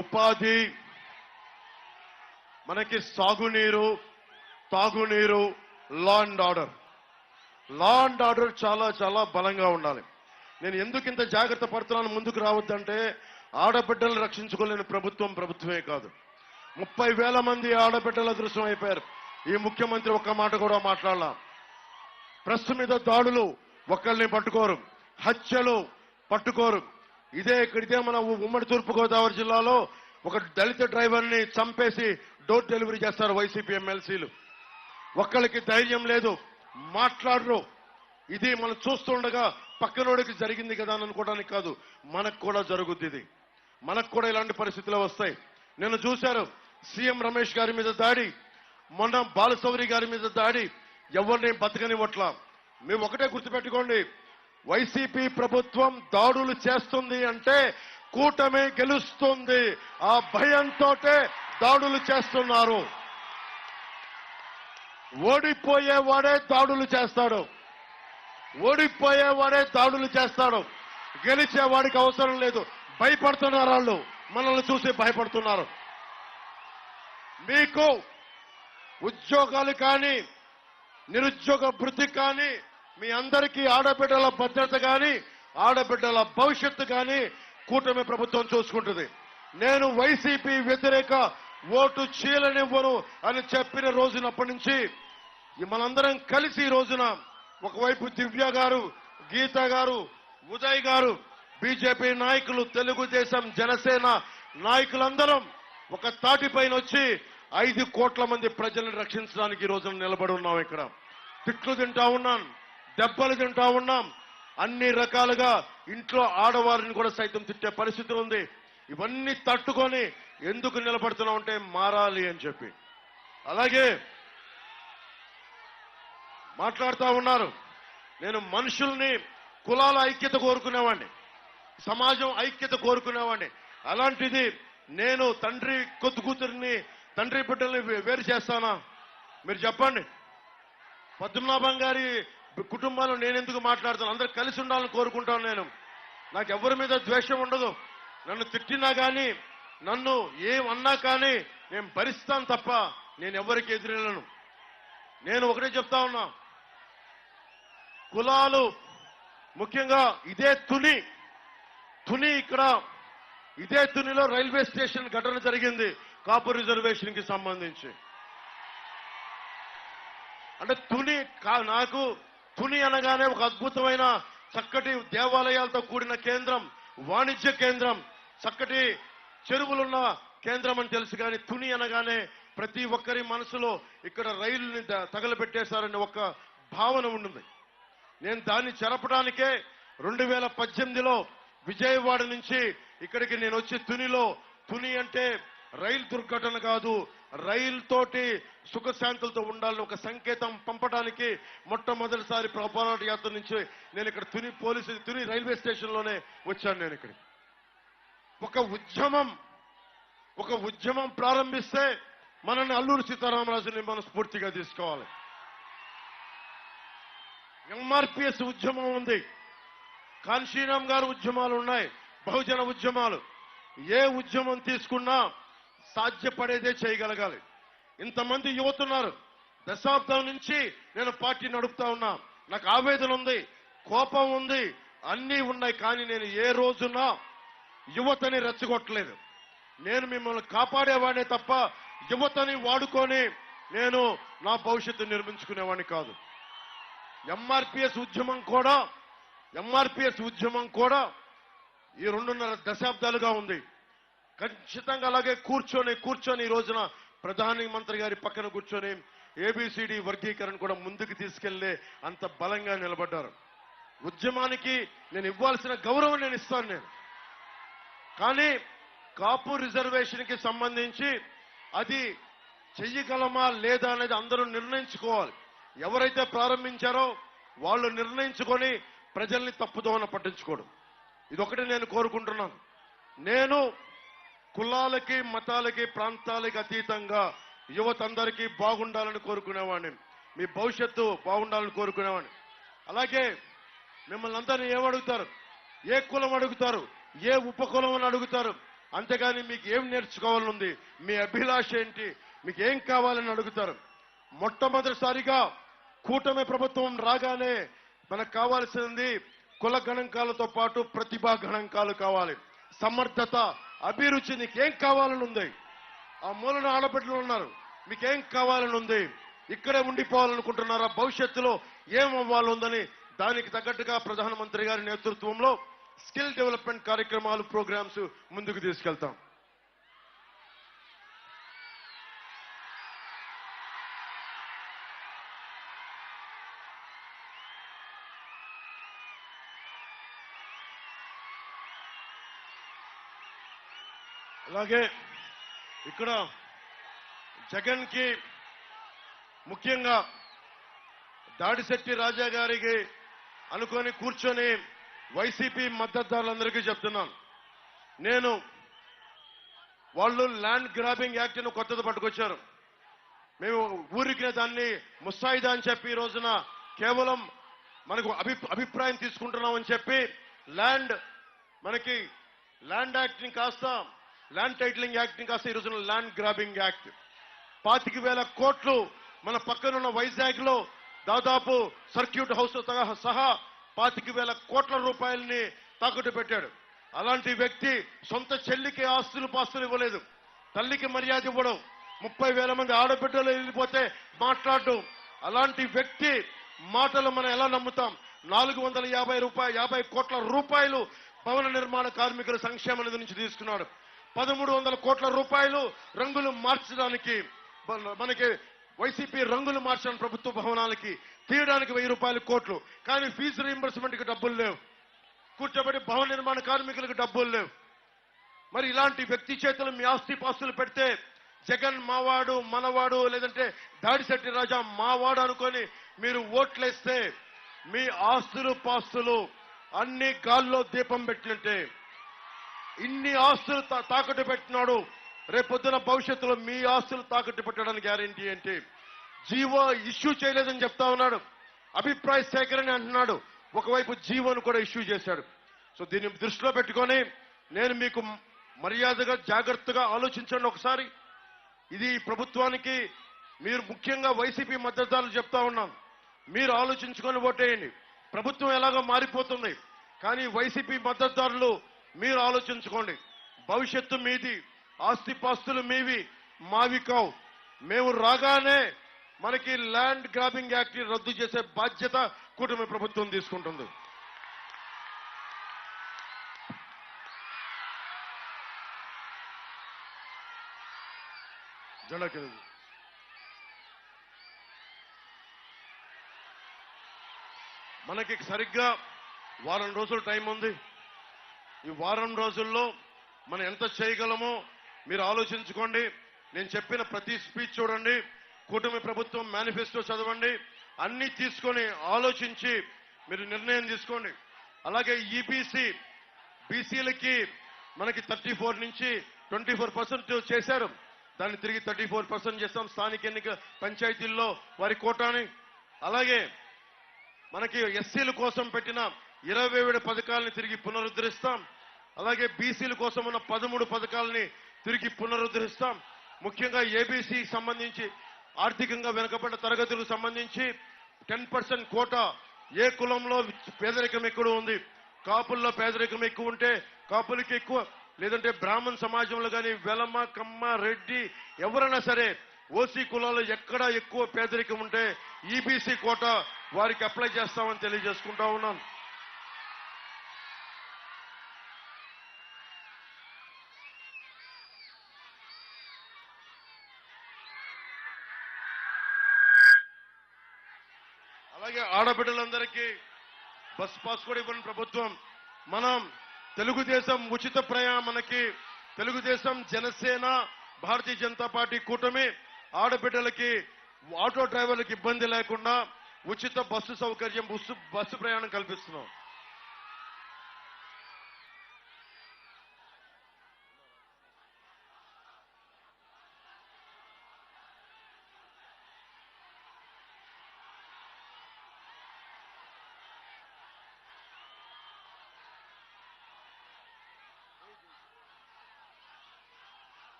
ఉపాధి, మనకి సాగునీరు, తాగునీరు, లా అండ్ ఆర్డర్ చాలా బలంగా ఉండాలి. నేను ఎందుకు ఇంత జాగ్రత్త పడుతున్నాను ముందుకు రావద్దంటే, ఆడబిడ్డలు రక్షించుకోలేని ప్రభుత్వమే కాదు. 30,000 మంది ఆడబిడ్డల అదృశ్యం అయిపోయారు. ఈ ముఖ్యమంత్రి ఒక్క మాట కూడా మాట్లాడాల. ప్రెస్ మీద దాడులు ఒక్కళ్ళని పట్టుకోరు, హత్యలు పట్టుకోరు. ఇదే మన ఉమ్మడి తూర్పుగోదావరి జిల్లాలో ఒక దళిత డ్రైవర్ని చంపేసి డోర్ డెలివరీ చేస్తారు వైసీపీ ఎమ్మెల్సీలు. ఒక్కళ్ళకి ధైర్యం లేదు, మాట్లాడరు. ఇది మనం చూస్తుండగా పక్కనోడికి జరిగింది కదా అని అనుకోవడానికి కాదు, మనకు కూడా జరుగుద్ది. ఇది మనకు కూడా ఇలాంటి పరిస్థితులు వస్తాయి. నేను చూశాను సీఎం రమేష్ గారి మీద దాడి, మొన్న బాలశౌరి గారి మీద దాడి, ఎవరిని బతకనివ్వట్లా. మేము ఒకటే గుర్తుపెట్టుకోండి, వైసీపీ ప్రభుత్వం దాడులు చేస్తుంది అంటే కూటమి గెలుస్తుంది. ఆ భయంతో దాడులు చేస్తున్నారు. ఓడిపోయేవాడే దాడులు చేస్తాడు, గెలిచేవాడికి అవసరం లేదు. భయపడుతున్నారు వాళ్ళు, మనల్ని చూసి భయపడుతున్నారు. మీకు ఉద్యోగాలు కానీ, నిరుద్యోగ భృతి కానీ, మీ అందరికీ ఆడబిడ్డల భద్రత కానీ, ఆడబిడ్డల భవిష్యత్తు కానీ కూటమి ప్రభుత్వం చూసుకుంటుంది. నేను వైసీపీ వ్యతిరేక ఓటు చీలనివ్వను అని చెప్పిన రోజునప్పటి నుంచి మనందరం కలిసి ఈ రోజున ఒకవైపు దివ్య గారు, గీత గారు, ఉదయ్ గారు, బీజేపీ నాయకులు, తెలుగుదేశం, జనసేన నాయకులందరం ఒక తాటిపైన వచ్చి 5 కోట్ల మంది ప్రజలను రక్షించడానికి ఈ రోజున నిలబడి ఉన్నాం. ఇక్కడ తిట్లు తింటా ఉన్నాం, దెబ్బలు తింటా ఉన్నాం, అన్ని రకాలుగా ఇంట్లో ఆడవారిని కూడా సైతం తిట్టే పరిస్థితి ఉంది. ఇవన్నీ తట్టుకొని ఎందుకు నిలబడుతున్నాం అంటే మారాలి అని చెప్పి. అలాగే మాట్లాడుతూ ఉన్నారు. నేను మనుషుల్ని కులాల ఐక్యత కోరుకునేవాడిని, సమాజం ఐక్యత కోరుకునేవాడిని. అలాంటిది నేను తండ్రి కొద్దు కూతురిని, తండ్రి బిడ్డల్ని వేరు చేస్తానా? మీరు చెప్పండి. పద్మనాభం గారి కుటుంబాలు నేను ఎందుకు మాట్లాడుతాను? అందరూ కలిసి ఉండాలని కోరుకుంటాను. నేను నాకు ఎవరి మీద ద్వేషం ఉండదు. నన్ను తిట్టినా కానీ, నన్ను ఏమన్నా కానీ నేను భరిస్తాను తప్ప నేను ఎవరికి ఎదురెళ్ళను. నేను ఒకటే చెప్తా ఉన్నా, కులాలు ముఖ్యంగా ఇదే తుని ఇక్కడ ఇదే తునిలో రైల్వే స్టేషన్ ఘటన జరిగింది కాపు రిజర్వేషన్ కి సంబంధించి. అంటే నాకు తుని అనగానే ఒక అద్భుతమైన చక్కటి దేవాలయాలతో కూడిన కేంద్రం, వాణిజ్య కేంద్రం, చక్కటి చెరువులున్న కేంద్రం అని తెలుసు. కానీ తుని అనగానే ప్రతి ఒక్కరి మనసులో ఇక్కడ రైలుని తగలబెట్టేశారని ఒక భావన ఉంటుంది. నేను దాన్ని చెరపడానికే 2018లో విజయవాడ నుంచి ఇక్కడికి నేను వచ్చి తుని అంటే రైలు దుర్ఘటన కాదు, రైలుతోటి సుఖశాంతులతో ఉండాలని ఒక సంకేతం పంపడానికి మొట్టమొదటిసారి పోరాట యాత్ర నుంచి నేను ఇక్కడ తుని రైల్వే స్టేషన్లోనే వచ్చాను. నేను ఇక్కడ ఒక ఉద్యమం ప్రారంభిస్తే మనల్ని అల్లూరి సీతారామరాజుని మనం స్ఫూర్తిగా తీసుకోవాలి. ఎంఆర్పిఎస్ ఉద్యమం ఉంది, కాన్షీరామ్ గారు ఉద్యమాలు ఉన్నాయి, బహుజన ఉద్యమాలు. ఏ ఉద్యమం తీసుకున్నా సాధ్యపడేదే చేయగలగాలి. ఇంతమంది యువతున్నారు. దశాబ్దం నుంచి నేను పార్టీ నడుపుతా ఉన్నా. నాకు ఆవేదన ఉంది, కోపం ఉంది, అన్నీ ఉన్నాయి. కానీ నేను ఏ రోజున యువతని రెచ్చగొట్టలేదు. నేను మిమ్మల్ని కాపాడేవాడినే తప్ప యువతని వాడుకొని నేను నా భవిష్యత్తు నిర్మించుకునేవాడిని కాదు. ఎంఆర్పిఎస్ ఉద్యమం కూడా ఈ 2.5 దశాబ్దాలుగా ఉంది. ఖచ్చితంగా అలాగే కూర్చొని ఈ రోజున ప్రధానమంత్రి గారి పక్కన కూర్చొని ఏబిసిడి వర్గీకరణ కూడా ముందుకు తీసుకెళ్లే అంత బలంగా నిలబడ్డారు. ఉద్యమానికి నేను ఇవ్వాల్సిన గౌరవం నేను ఇస్తాను. కానీ కాపు రిజర్వేషన్ కి సంబంధించి అది చెయ్యగలమా లేదా అనేది అందరూ నిర్ణయించుకోవాలి. ఎవరైతే ప్రారంభించారో వాళ్ళు నిర్ణయించుకొని ప్రజల్ని తప్పుదోవన పట్టించుకోవడం, ఇదొకటి నేను కోరుకుంటున్నాను. నేను కులాలకి, మతాలకి, ప్రాంతాలకి అతీతంగా యువత అందరికీ బాగుండాలని కోరుకునేవాడిని, మీ భవిష్యత్తు బాగుండాలని కోరుకునేవాడిని. అలాగే మిమ్మల్ని అందరినీ ఏమడుగుతారు? ఏ కులం అడుగుతారు, ఏ ఉపకులం అని అడుగుతారు. అంతేగాని మీకు ఏం నేర్చుకోవాలనుంది, మీ అభిలాష ఏంటి, మీకు ఏం కావాలని అడుగుతారు. మొట్టమొదటిసారిగా కూటమి ప్రభుత్వం రాగానే మనకు కావాల్సింది కుల గణాంకాలతో పాటు ప్రతిభా గణాంకాలు కావాలి. సమర్థత, అభిరుచి, నీకేం కావాలని ఉంది? ఆ మూలన ఆడబిడ్డలు ఉన్నారు, మీకేం కావాలని ఉంది? ఇక్కడే ఉండిపోవాలనుకుంటున్నారా? భవిష్యత్తులో ఏం అవ్వాలుందని దానికి తగ్గట్టుగా ప్రధానమంత్రి గారి నేతృత్వంలో స్కిల్ డెవలప్మెంట్ కార్యక్రమాలు, ప్రోగ్రామ్స్ ముందుకు తీసుకెళ్తాం. అలాగే ఇక్కడ జగన్ కి ముఖ్యంగా దాడిశెట్టి రాజా గారికి అనుకొని కూర్చొని వైసీపీ మద్దతుదారులందరికీ చెప్తున్నాను, నేను వాళ్ళు ల్యాండ్ గ్రాబింగ్ యాక్ట్ ను కొత్తది పట్టుకొచ్చారు. మేము ఊరికి దాన్ని ముసాయిదా అని చెప్పి ఈ రోజున కేవలం మనకు అభిప్రాయం తీసుకుంటున్నామని చెప్పి మనకి ల్యాండ్ యాక్ట్ ని కాస్త ల్యాండ్ టైటిలింగ్ యాక్ట్ ని కాస్త ఈ రోజున ల్యాండ్ గ్రాబింగ్ యాక్ట్ 25,000 కోట్లు మన పక్కనున్న వైజాగ్ లో దాదాపు సర్క్యూట్ హౌస్ సహా 25,000 కోట్ల రూపాయలని తాకట్టు పెట్టాడు. అలాంటి వ్యక్తి సొంత చెల్లికి ఆస్తులు పాస్తులు ఇవ్వలేదు, తల్లికి మర్యాద ఇవ్వడం, 30,000 మంది ఆడబిడ్డలు వెళ్ళిపోతే మాట్లాడడం. అలాంటి వ్యక్తి మాటలు మనం ఎలా నమ్ముతాం? 450 కోట్ల రూపాయలు భవన నిర్మాణ కార్మికుల సంక్షేమ నిధి నుంచి తీసుకున్నాడు. 1,300 కోట్ల రూపాయలు రంగులు మార్చడానికి, మనకి వైసీపీ రంగులు మార్చడానికి ప్రభుత్వ భవనాలకి తీయడానికి 1,000 కోట్లు. కానీ ఫీజు రీయింబర్స్మెంట్ కి డబ్బులు లేవు, కూర్చోబెట్టి భవన నిర్మాణ కార్మికులకు డబ్బులు లేవు. మరి ఇలాంటి వ్యక్తి చేతులు మీ ఆస్తి పాస్తులు పెడితే జగన్ మావాడు మనవాడు, లేదంటే దాడిశెట్టి రాజా మావాడు అనుకొని మీరు ఓట్లేస్తే మీ ఆస్తులు పాస్తులు అన్ని గాల్లో దీపం పెట్టినట్టే. ఇన్ని ఆస్తులు తాకట్టు పెట్టినాడు, రేపొద్దున భవిష్యత్తులో మీ ఆస్తులు తాకట్టు పెట్టడానికి గ్యారెంటీ ఏంటి? జీవో ఇష్యూ చేయలేదని చెప్తా ఉన్నాడు, అభిప్రాయ సేకరణ అంటున్నాడు, ఒకవైపు జీవోను కూడా ఇష్యూ చేశాడు. సో దీన్ని దృష్టిలో పెట్టుకొని నేను మీకు మర్యాదగా జాగ్రత్తగా ఆలోచించండి ఒకసారి. ఇది ప్రభుత్వానికి మీరు ముఖ్యంగా వైసీపీ మద్దతుదారులు చెప్తా ఉన్నాను, మీరు ఆలోచించుకొని ఓటేయండి. ప్రభుత్వం ఎలాగో మారిపోతుంది, కానీ వైసీపీ మద్దతుదారులు మీరు ఆలోచించుకోండి. భవిష్యత్తు మీది, ఆస్తిపాస్తులు మీవి, మావి కావు. మేము రాగానే మనకి ల్యాండ్ గ్రాబింగ్ యాక్ట్ రద్దు చేసే బాధ్యత కూటమి ప్రభుత్వం తీసుకుంటుంది. మనకి సరిగ్గా వారం రోజులు టైం ఉంది. ఈ వారం రోజుల్లో మనం ఎంత చేయగలమో మీరు ఆలోచించుకోండి. నేను చెప్పిన ప్రతి స్పీచ్ చూడండి, కూటమి ప్రభుత్వం మేనిఫెస్టో చదవండి, అన్ని తీసుకొని ఆలోచించి మీరు నిర్ణయం తీసుకోండి. అలాగే బీసీలకి మనకి 34 నుంచి 24% చేశారు, దాన్ని తిరిగి 34% చేస్తాం. స్థానిక ఎన్నిక పంచాయతీల్లో వారి కోటాని. అలాగే మనకి ఎస్సీల కోసం పెట్టిన 27 పథకాలని తిరిగి పునరుద్ధరిస్తాం. అలాగే బీసీల కోసం ఉన్న 13 పథకాలని తిరిగి పునరుద్ధరిస్తాం. ముఖ్యంగా ఏబీసీ సంబంధించి ఆర్థికంగా వెనుకబడ్డ తరగతులకు సంబంధించి 10% కోటా. ఏ కులంలో పేదరికం ఎక్కువ ఉంది? కాపుల్లో పేదరికం ఎక్కువ ఉంటే కాపులకి ఎక్కువ, లేదంటే బ్రాహ్మణ సమాజంలో కానీ వెలమ, కమ్మ, రెడ్డి ఎవరైనా సరే ఓసీ కులాల్లో ఎక్కడ ఎక్కువ పేదరికం ఉంటే ఈబీసీ కోటా వారికి అప్లై చేస్తామని తెలియజేసుకుంటా ఉన్నాను. అలాగే ఆడబిడ్డలందరికీ బస్ పాస్ కూడా ఇవ్వని ప్రభుత్వం. మనం తెలుగుదేశం ఉచిత ప్రయాణం, మనకి తెలుగుదేశం, జనసేన, భారతీయ జనతా పార్టీ కూటమి ఆడబిడ్డలకి, ఆటో డ్రైవర్లకు ఇబ్బంది లేకుండా ఉచిత బస్సు సౌకర్యం, బస్సు ప్రయాణం కల్పిస్తున్నాం.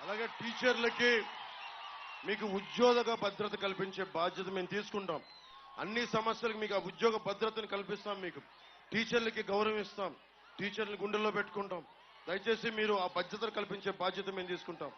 అలాగే టీచర్లకి మీకు ఉద్యోగ భద్రత కల్పించే బాధ్యత మేము తీసుకుంటాం. అన్ని సమస్యలకు మీకు ఆ ఉద్యోగ భద్రతను కల్పిస్తాం. మీకు టీచర్లకి గౌరవం ఇస్తాం. టీచర్లు గుండెల్లో పెట్టుకుంటాం. దయచేసి మీరు ఆ బాధ్యతను కల్పించే బాధ్యత మేము తీసుకుంటాం.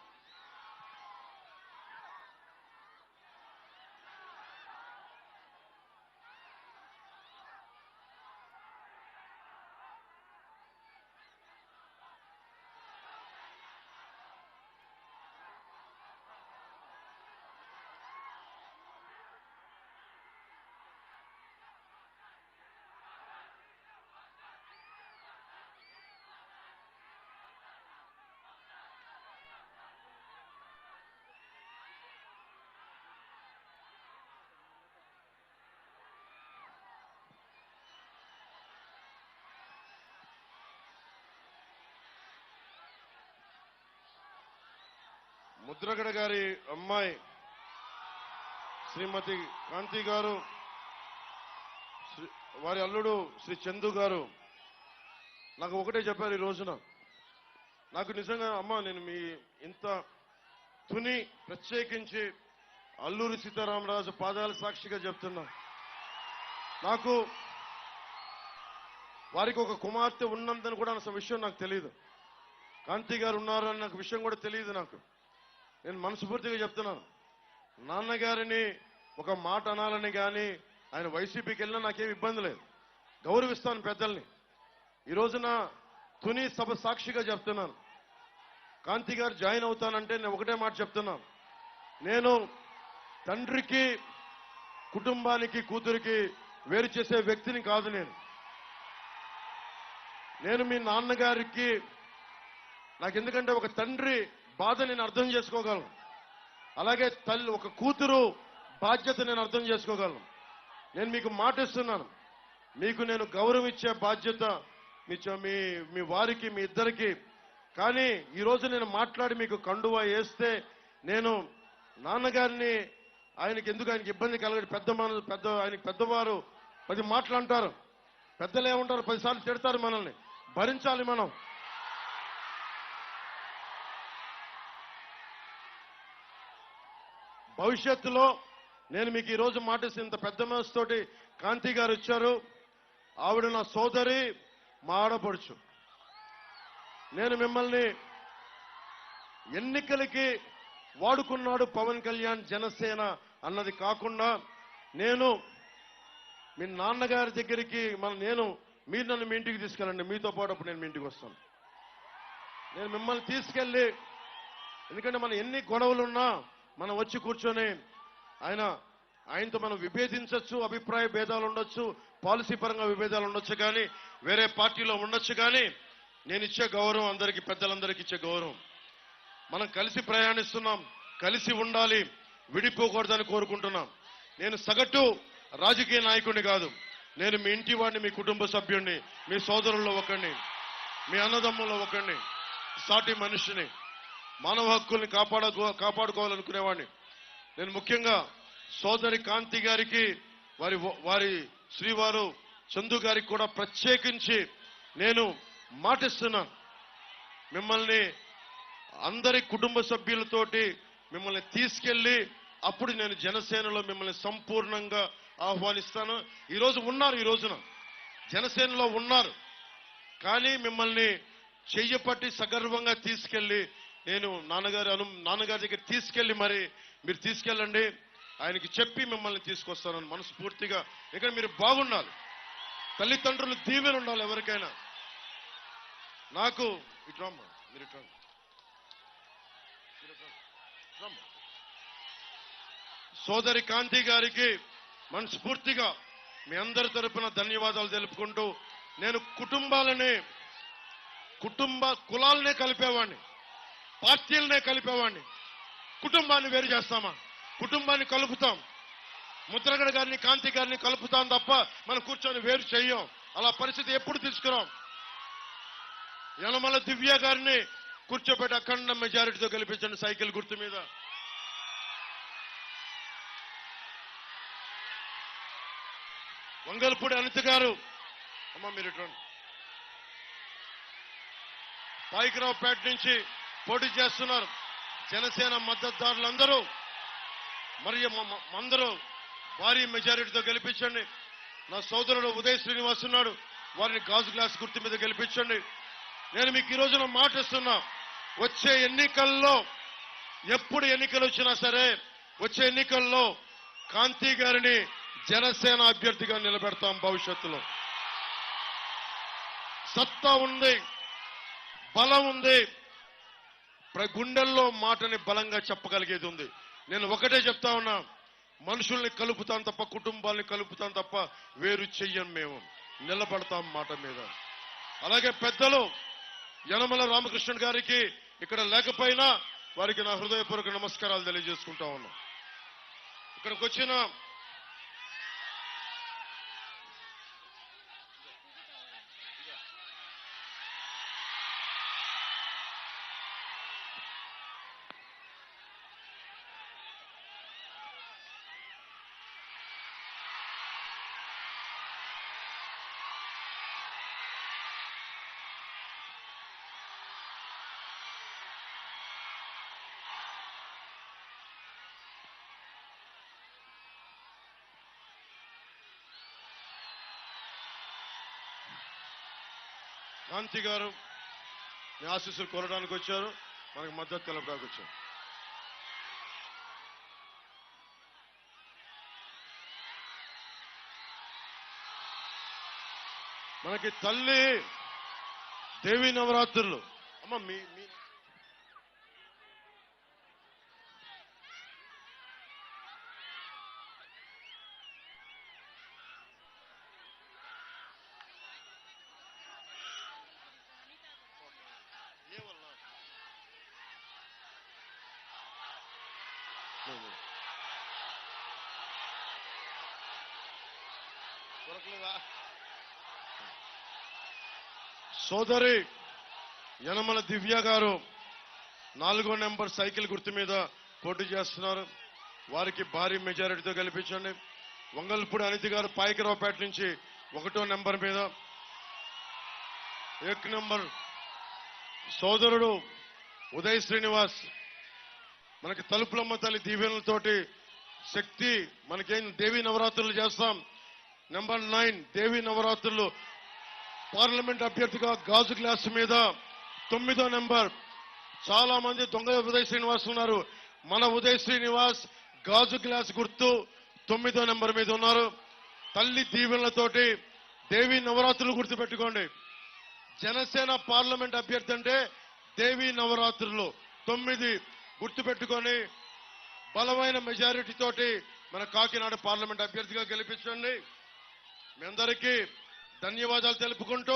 ముద్రగడ గారి అమ్మాయి శ్రీమతి కాంతి గారు, వారి అల్లుడు శ్రీ చందు గారు నాకు ఒకటే చెప్పారు ఈ రోజున. నాకు నిజంగా అమ్మ, నేను మీ ఇంత తుని ప్రత్యేకించి అల్లూరి సీతారామరాజు పాదాల సాక్షిగా చెప్తున్నా. నాకు వారికి ఒక కుమార్తె ఉన్నందని కూడా అన్న విషయం నాకు తెలియదు. కాంతి గారు ఉన్నారు అన్న విషయం కూడా తెలియదు నాకు. నేను మనస్ఫూర్తిగా చెప్తున్నాను, నాన్నగారిని ఒక మాట అనాలని కానీ ఆయన వైసీపీకి వెళ్ళినా నాకేం ఇబ్బంది లేదు. గౌరవిస్తాను పెద్దల్ని. ఈ రోజున తుని సభ సాక్షిగా చెప్తున్నాను, కాంతి గారు జాయిన్ అవుతానంటే నేను ఒకటే మాట చెప్తున్నాను. నేను తండ్రికి కుటుంబానికి కూతురికి వేరు చేసే వ్యక్తిని కాదు. నేను మీ నాన్నగారికి నాకు ఎందుకంటే ఒక తండ్రి బాధ నేను అర్థం చేసుకోగలను. అలాగే తల్లి ఒక కూతురు బాధ్యత నేను అర్థం చేసుకోగలను. నేను మీకు మాట ఇస్తున్నాను, మీకు నేను గౌరవం ఇచ్చే బాధ్యత మీ వారికి, మీ ఇద్దరికి. కానీ ఈరోజు నేను మాట్లాడి మీకు కండువా వేస్తే నేను నాన్నగారిని ఆయనకి ఎందుకు ఆయనకి ఇబ్బంది కలగదు. ఆయనకి పెద్దవారు 10 మాటలు అంటారు. పెద్దలు ఏమంటారు, 10 సార్లు తిడతారు. మనల్ని భరించాలి మనం. భవిష్యత్తులో నేను మీకు ఈరోజు మాటేసి ఇంత పెద్ద మనసుతోటి కాంతి గారు ఇచ్చారు. ఆవిడ నా సోదరి, మా ఆడపడుచు. నేను మిమ్మల్ని ఎన్నికలకి వాడుకున్నాడు పవన్ కళ్యాణ్ జనసేన అన్నది కాకుండా, నేను మీ నాన్నగారి దగ్గరికి మీరు నన్ను మీ ఇంటికి తీసుకెళ్ళండి. మీతో పాటు అప్పుడు నేను మీ ఇంటికి వస్తాను. నేను మిమ్మల్ని తీసుకెళ్ళి, ఎందుకంటే మన ఎన్ని గొడవలున్నా మనం వచ్చి కూర్చొని ఆయనతో మనం విభేదించవచ్చు, అభిప్రాయ భేదాలు ఉండొచ్చు, పాలసీ పరంగా విభేదాలు ఉండొచ్చు, కానీ వేరే పార్టీలో ఉండొచ్చు. కానీ నేను ఇచ్చే గౌరవం అందరికీ, పెద్దలందరికీ ఇచ్చే గౌరవం. మనం కలిసి ప్రయాణిస్తున్నాం, కలిసి ఉండాలి, విడిపోకూడదని కోరుకుంటున్నాం. నేను సగటు రాజకీయ నాయకుడిని కాదు. నేను మీ ఇంటి వాడిని, మీ కుటుంబ సభ్యుడిని, మీ సోదరుల్లో ఒకరిని, మీ అన్నదమ్ముల్లో ఒకరిని, సాటి మనిషిని, మానవ హక్కుల్ని కాపాడుకోవాలనుకునేవాడిని. నేను ముఖ్యంగా సోదరి కాంతి గారికి, వారి శ్రీవారు చందు గారికి కూడా ప్రత్యేకించి నేను మాటిస్తున్నాను, మిమ్మల్ని అందరి కుటుంబ సభ్యులతోటి మిమ్మల్ని తీసుకెళ్లి అప్పుడు నేను జనసేనలో మిమ్మల్ని సంపూర్ణంగా ఆహ్వానిస్తాను. ఈ రోజున జనసేనలో ఉన్నారు, కానీ మిమ్మల్ని చెయ్యపట్టి సగర్వంగా తీసుకెళ్లి నేను నాన్నగారి దగ్గర తీసుకెళ్లి మరి మీరు తీసుకెళ్ళండి, ఆయనకి చెప్పి మిమ్మల్ని తీసుకొస్తానని మనస్ఫూర్తిగా. ఇక్కడ మీరు బాగుండాలి, తల్లిదండ్రులు దీవెన ఉండాలి ఎవరికైనా. నాకు ఇట్రమ్మా, మీరు ఇట్రండి, సోదరి కాంతి గారికి మనస్ఫూర్తిగా మీ అందరి తరపున ధన్యవాదాలు తెలుపుకుంటూ, నేను కులాలనే కలిపేవాడిని, పార్టీలనే కలిపేవాడిని. కుటుంబాన్ని వేరు చేస్తామా? కుటుంబాన్ని కలుపుతాం. ముద్రగడ గారిని, కాంతి గారిని కలుపుతాం తప్ప మనం కూర్చొని వేరు చెయ్యం. అలా పరిస్థితి ఎప్పుడు తీసుకురాం. యనమల దివ్య గారిని కూర్చోబెట్టి అఖండ మెజారిటీతో గెలిపించండి సైకిల్ గుర్తు మీద. వంగల్పూడి అనిత గారు, అమ్మ మీరు ఇటువంటి పాయికరావుపేట నుంచి పోటీ చేస్తున్నారు. జనసేన మద్దతుదారులందరూ మరియు అందరూ భారీ మెజారిటీతో గెలిపించండి. నా సోదరుడు ఉదయ్ శ్రీనివాస్ ఉన్నాడు, వారిని గాజు గ్లాస్ గుర్తు మీద గెలిపించండి. నేను మీకు ఈ రోజున మాటిస్తున్నా, వచ్చే ఎన్నికల్లో ఎప్పుడు ఎన్నికలు వచ్చినా సరే వచ్చే ఎన్నికల్లో కాంతి గారిని జనసేన అభ్యర్థిగా నిలబెడతాం. భవిష్యత్తులో సత్తా ఉంది, బలం ఉంది, గుండెల్లో మాటని బలంగా చెప్పగలిగేది ఉంది. నేను ఒకటే చెప్తా ఉన్నా, మనుషుల్ని కలుపుతాం తప్ప కుటుంబాల్ని కలుపుతాం తప్ప వేరు చెయ్యం. మేము నిలబడతాం మాట మీద. అలాగే పెద్దలు యనమల రామకృష్ణన్ గారికి ఇక్కడ లేకపోయినా వారికి నా హృదయపూర్వక నమస్కారాలు తెలియజేసుకుంటా ఉన్నా. ఇక్కడికి వచ్చిన కాంతి గారు మీ ఆశీస్సులు కోరడానికి వచ్చారు, మనకి మద్దతు తెలపడానికి వచ్చారు. మనకి తల్లి దేవీ నవరాత్రులు అమ్మ మీ సోదరి యనమల దివ్య గారు 4వ నెంబర్ సైకిల్ గుర్తు మీద పోటీ చేస్తున్నారు. వారికి భారీ మెజారిటీతో గెలిపించండి. వంగల్పూడి అనితి గారు పాయకరావుపేట నుంచి 1వ నెంబర్ మీద, 1 నెంబర్ సోదరుడు ఉదయ్ శ్రీనివాస్ మనకి తలుపులమ్మ తల్లి దీవెనలతోటి శక్తి మనకేం దేవీ నవరాత్రులు చేస్తాం. నెంబర్ 9 దేవీ నవరాత్రులు పార్లమెంట్ అభ్యర్థిగా గాజు గ్లాస్ మీద 9వ నెంబర్. చాలా మంది దొంగ ఉదయ్ శ్రీనివాస్ ఉన్నారు. మన ఉదయ్ శ్రీనివాస్ గాజు గ్లాస్ గుర్తు 9వ నెంబర్ మీద ఉన్నారు. తల్లి దీవెనలతోటి దేవీ నవరాత్రులు గుర్తుపెట్టుకోండి. జనసేన పార్లమెంట్ అభ్యర్థి అంటే దేవీ నవరాత్రులు 9 గుర్తుపెట్టుకొని బలమైన మెజారిటీ తోటి మన కాకినాడ పార్లమెంట్ అభ్యర్థిగా గెలిపించండి. మీ అందరికీ ధన్యవాదాలు తెలుపుకుంటూ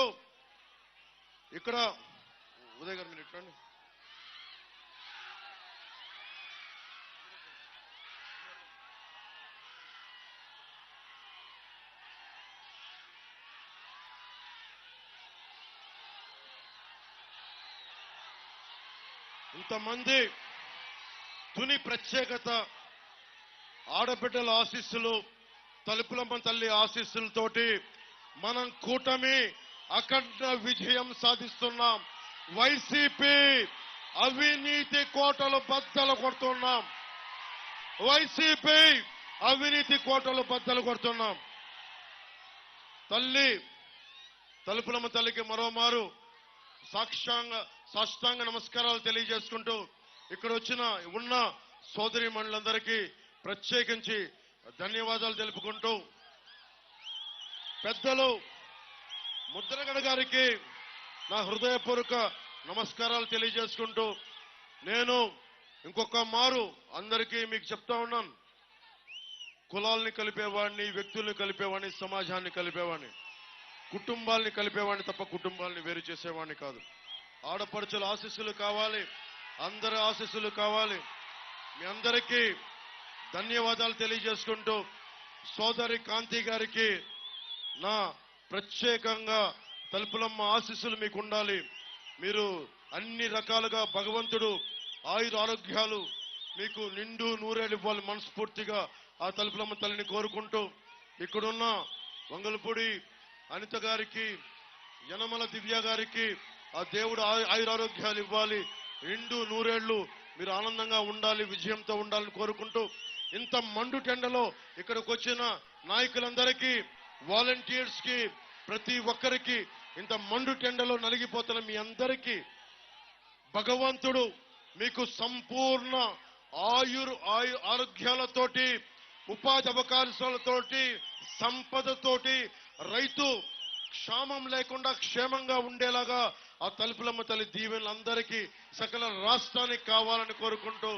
ఇక్కడ ఉదయ్ గారు మీరు ఇట్లండి. ఇంతమంది తుని ప్రత్యేకత, ఆడబిడ్డల ఆశీస్సులు, తలుపులమ్మ తల్లి ఆశీస్సులతోటి మనం కూటమి అఖండ విజయం సాధిస్తున్నాం. వైసీపీ అవినీతి కోటలు బద్దలు కొడుతున్నాం. వైసీపీ అవినీతి కోటలు బద్దలు కొడుతున్నాం. తల్లి తలుపులమ్మ తల్లికి మరోమారు సాష్టాంగ నమస్కారాలు తెలియజేసుకుంటూ ఇక్కడ ఉన్న సోదరి మండలందరికీ ప్రత్యేకించి ధన్యవాదాలు తెలుపుకుంటూ పెద్దలు ముద్రగడ గారికి నా హృదయపూర్వక నమస్కారాలు తెలియజేసుకుంటూ నేను ఇంకొక మారు అందరికీ మీకు చెప్తా ఉన్నాను, కులాల్ని కలిపేవాడిని, వ్యక్తుల్ని కలిపేవాడిని, సమాజాన్ని కలిపేవాడిని, కుటుంబాల్ని కలిపేవాడిని తప్ప కుటుంబాల్ని వేరు చేసేవాడిని కాదు. ఆడపడుచుల ఆశీస్సులు కావాలి, అందరి ఆశీస్సులు కావాలి. మీ అందరికీ ధన్యవాదాలు తెలియజేసుకుంటూ సోదరి కాంతి గారికి నా ప్రత్యేకంగా తలుపులమ్మ ఆశీస్సులు మీకు ఉండాలి. మీరు అన్ని రకాలుగా భగవంతుడు ఆయుర ఆరోగ్యాలు మీకు నిండు నూరేళ్ళు ఇవ్వాలి మనస్ఫూర్తిగా ఆ తలుపులమ్మ తల్లిని కోరుకుంటూ ఇక్కడున్న వంగలపూడి అనిత గారికి, యనమల దివ్య గారికి ఆ దేవుడు ఆయురారోగ్యాలు ఇవ్వాలి, నిండు నూరేళ్లు మీరు ఆనందంగా ఉండాలి, విజయంతో ఉండాలని కోరుకుంటూ ఇంత మండు టెండలో ఇక్కడికి వచ్చిన నాయకులందరికీ, వాలంటీర్స్ కి, ప్రతి ఒక్కరికి, ఇంత మండు టెండలో నలిగిపోతున్న మీ అందరికీ భగవంతుడు మీకు సంపూర్ణ ఆరోగ్యాలతోటి, ఉపాధి అవకాశాలతోటి, సంపదతోటి, రైతు క్షామం లేకుండా క్షేమంగా ఉండేలాగా ఆ తలుపులమ్మ తల్లి దీవెనలందరికీ, సకల రాష్ట్రానికి కావాలని కోరుకుంటూ,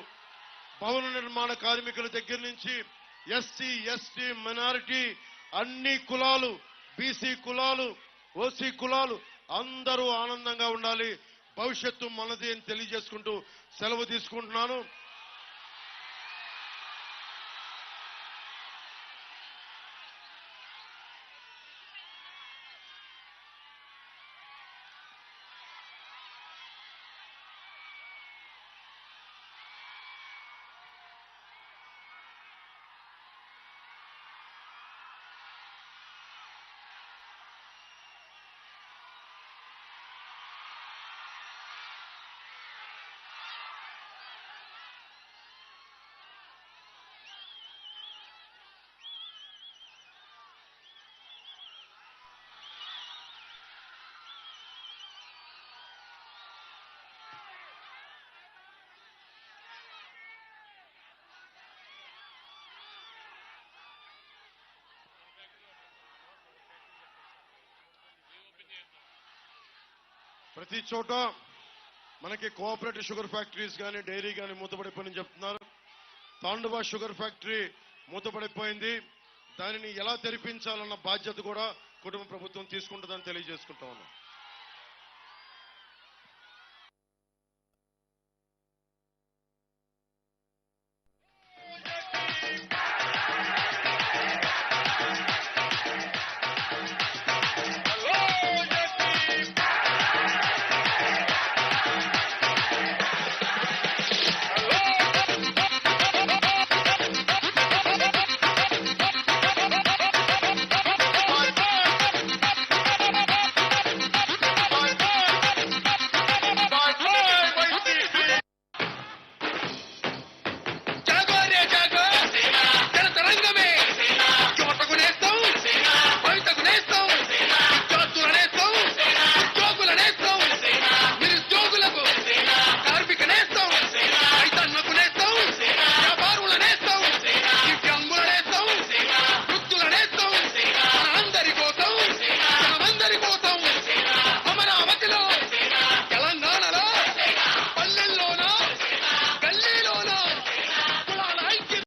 భవన నిర్మాణ కార్మికుల దగ్గర నుంచి ఎస్సీ, ఎస్టీ, మైనారిటీ, అన్ని కులాలు, బీసీ కులాలు, ఓసీ కులాలు అందరూ ఆనందంగా ఉండాలి, భవిష్యత్తు మనది అని తెలియజేసుకుంటూ సెలవు తీసుకుంటున్నాను. ప్రతి చోట మనకి కోఆపరేటివ్ షుగర్ ఫ్యాక్టరీస్ కానీ, డైరీ కానీ మూతపడిపోయిందని చెప్తున్నారు. తాండవ షుగర్ ఫ్యాక్టరీ మూతపడిపోయింది. దానిని ఎలా తెరిపించాలన్న బాధ్యత కూడా కుటుంబ ప్రభుత్వం తీసుకుంటుందని తెలియజేసుకుంటా ఉన్నాం.